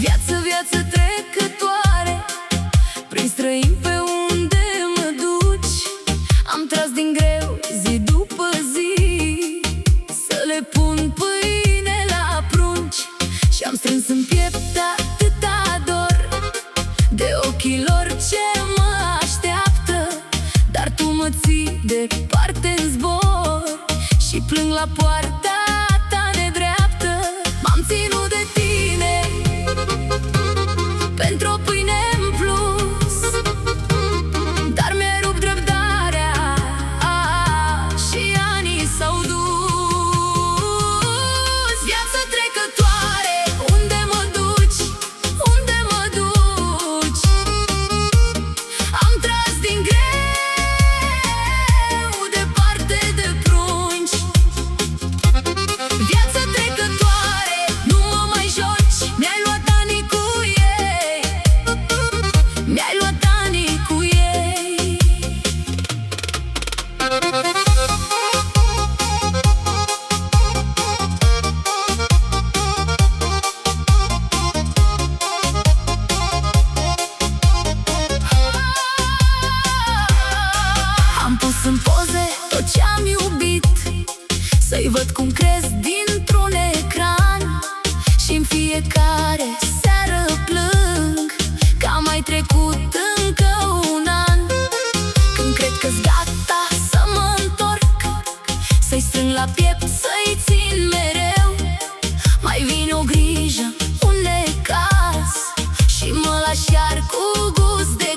Viață, viață trecătoare, prin străini pe unde mă duci. Am tras din greu zi după zi să le pun pâine la prunci. Și-am strâns în piept atâta dor de ochii lor ce mă așteaptă. Dar tu mă ții departe-n zbor și plâng la poarta ta nedreaptă. M-am ținut de tine pentru o pâine în plus, dar mi-ai rupt răbdarea și anii s-au dus. Viață trecătoare, unde mă duci? Unde mă duci? Am tras din greu departe de prunci. Viață trecătoare, nu mă mai joci, mi-ai luat anii cu ei, mi-ai luat anii cu ei. Am pus în poze tot ce-am iubit, să-i văd cum cresc dintr-un ecran. Și-n fiecare seară plâng că a mai trecut încă un an. Când cred că-s gata să mă întorc, să-i strâng la piept, să-i țin mereu, mai vine o grijă, un necaz și mă lași iar cu gust de